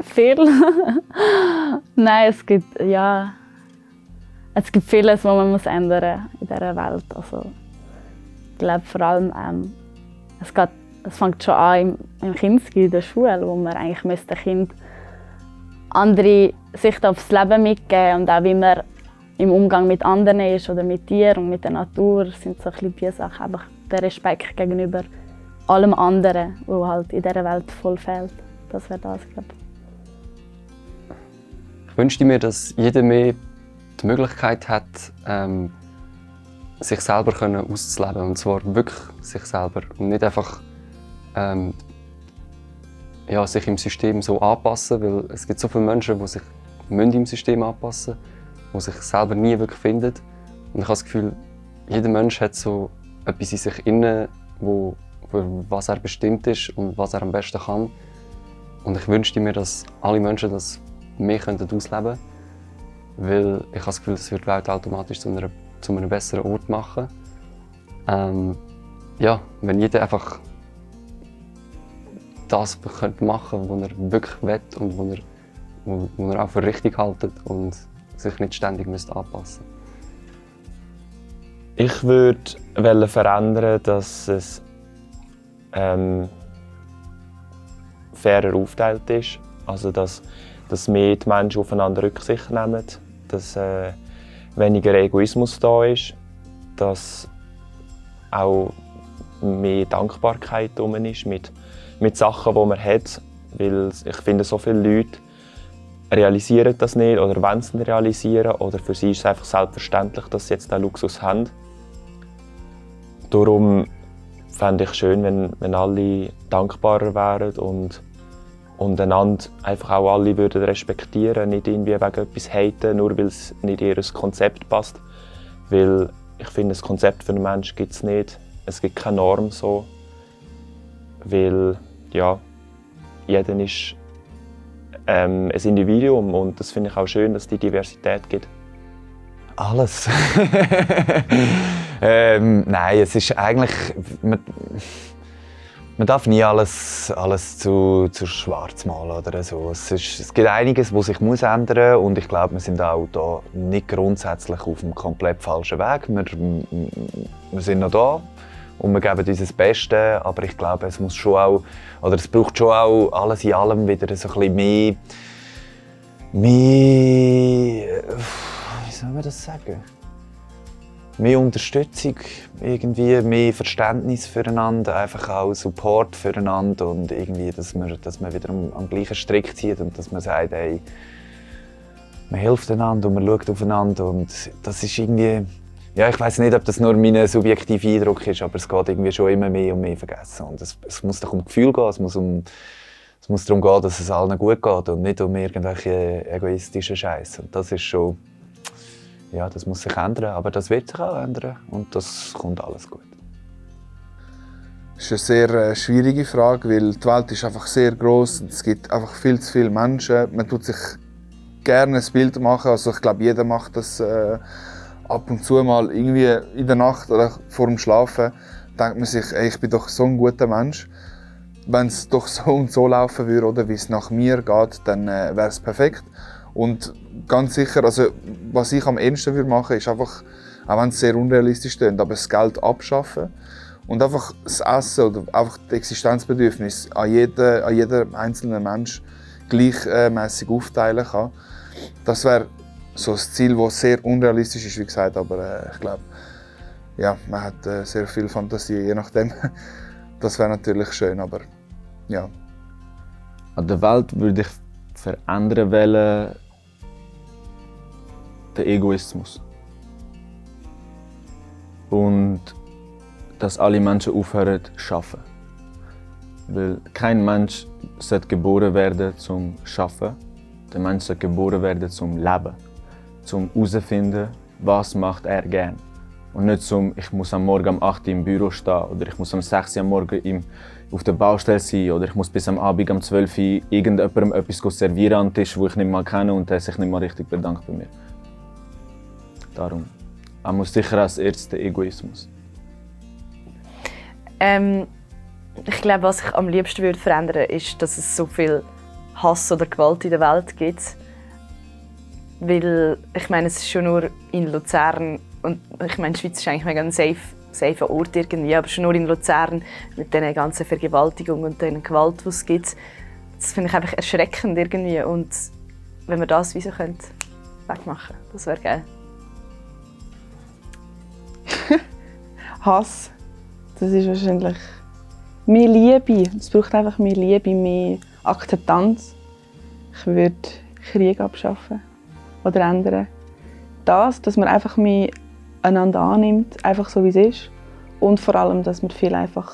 Viel. Nein, es gibt vieles, was man ändern muss in dieser Welt. Also, ich glaube vor allem, es fängt schon an im Kinski, in der Schule, wo man eigentlich den Kindern andere Sicht aufs Leben mitgeben und auch wie man im Umgang mit anderen ist oder mit Tieren und mit der Natur, sind so ein bisschen die Sachen. Einfach der Respekt gegenüber allem anderen, was halt in dieser Welt voll fehlt. Das wäre das, glaube ich. Ich wünschte mir, dass jeder mehr die Möglichkeit hat, sich selber auszuleben. Und zwar wirklich sich selber. Und nicht einfach sich im System so anpassen. Weil es gibt so viele Menschen, die sich im System anpassen müssen, die sich selber nie wirklich finden. Und ich habe das Gefühl, jeder Mensch hat so etwas in sich inne, für was er bestimmt ist und was er am besten kann. Und ich wünschte mir, dass alle Menschen das mehr ausleben könnten. Weil ich habe das Gefühl, das wird die Welt automatisch zu einem besseren Ort machen. Wenn jeder einfach das machen könnte, was er wirklich will und wo er auch für richtig hält und sich nicht ständig anpassen müsste. Ich würde verändern, dass es fairer aufgeteilt ist. Also dass mehr die Menschen aufeinander Rücksicht nehmen, dass weniger Egoismus da ist, dass auch mehr Dankbarkeit da ist mit Sachen, die man hat. Weil ich finde, so viele Leute realisieren das nicht oder wollen es nicht realisieren. Oder für sie ist es einfach selbstverständlich, dass sie jetzt diesen Luxus haben. Darum fände ich schön, wenn alle dankbarer wären und einander einfach auch alle würden respektieren, nicht irgendwie wegen etwas haten, nur weil es nicht in ihr Konzept passt. Weil ich finde, ein Konzept für einen Menschen gibt es nicht. Es gibt keine Norm so. Weil jeder ist ein Individuum und das finde ich auch schön, dass es die Diversität gibt. Alles. Nein, es ist eigentlich... Man darf nie alles zu schwarz malen oder so. Es gibt einiges, was sich ändern muss und ich glaube, wir sind auch da nicht grundsätzlich auf dem komplett falschen Weg. Wir sind noch da und wir geben unser Bestes, aber ich glaube, es braucht schon auch alles in allem wieder so ein bisschen mehr, wie soll man das sagen? Mehr Unterstützung, irgendwie mehr Verständnis füreinander, einfach auch Support füreinander und irgendwie, dass man wieder am gleichen Strick zieht und dass man sagt, ey, man hilft einander und man schaut aufeinander und das ist irgendwie, ich weiß nicht, ob das nur mein subjektiver Eindruck ist, aber es geht irgendwie schon immer mehr und mehr vergessen und es muss doch um Gefühl gehen, es muss darum gehen, dass es allen gut geht und nicht um irgendwelche egoistischen Scheiße und das ist schon... Ja, das muss sich ändern, aber das wird sich auch ändern und das kommt alles gut. Das ist eine sehr schwierige Frage, weil die Welt ist einfach sehr gross und es gibt einfach viel zu viele Menschen. Man tut sich gerne ein Bild machen, also ich glaube, jeder macht das ab und zu mal irgendwie in der Nacht oder vor dem Schlafen. Denkt man sich, ey, ich bin doch so ein guter Mensch. Wenn es doch so und so laufen würde oder wie es nach mir geht, dann wäre es perfekt. Und ganz sicher, also was ich am ehesten würde machen, ist einfach, auch wenn es sehr unrealistisch klingt, aber das Geld abschaffen und einfach das Essen oder einfach das Existenzbedürfnis an jeden einzelnen Mensch gleichmäßig aufteilen kann. Das wäre so ein Ziel, das sehr unrealistisch ist, wie gesagt, aber ich glaube, man hat sehr viel Fantasie, je nachdem. Das wäre natürlich schön, aber ja. An der Welt würde ich verändern wollen, den Egoismus. Und dass alle Menschen aufhören zu arbeiten. Weil kein Mensch sollte geboren werden zum Arbeiten. Der Mensch sollte geboren werden zum Leben. Zum herauszufinden, was macht er gern. Und nicht zum, ich muss am Morgen um 8 Uhr im Büro stehen oder ich muss um 6 Uhr am Morgen auf der Baustelle sein oder ich muss bis am Abend um 12 Uhr irgendjemandem etwas servieren an den Tisch, den ich nicht mal kenne und der sich nicht mal richtig bedankt bei mir. Darum. Man muss sicher als erstes den Egoismus. Ich glaube, was ich am liebsten verändern würde, ist, dass es so viele Hass oder Gewalt in der Welt gibt. Weil, ich meine, es ist schon nur in Luzern, und ich meine, die Schweiz ist eigentlich mega ein safer Ort irgendwie, aber schon nur in Luzern mit diesen ganzen Vergewaltigungen und der Gewalt, die es gibt, das finde ich einfach erschreckend irgendwie. Und wenn wir das wie so könnte wegmachen, das wäre geil. Hass, das ist wahrscheinlich mehr Liebe. Es braucht einfach mehr Liebe, mehr Akzeptanz. Ich würde Krieg abschaffen oder ändern. Das, dass man einfach mehr einander annimmt, einfach so wie es ist. Und vor allem, dass man viel einfach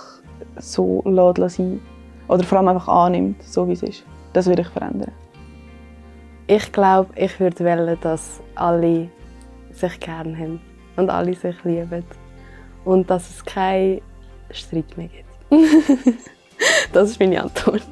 so sein oder vor allem einfach annimmt, so wie es ist. Das würde ich verändern. Ich glaube, ich würde wollen, dass alle sich gerne haben und alle sich lieben. Und dass es keinen Streit mehr gibt. Das ist meine Antwort.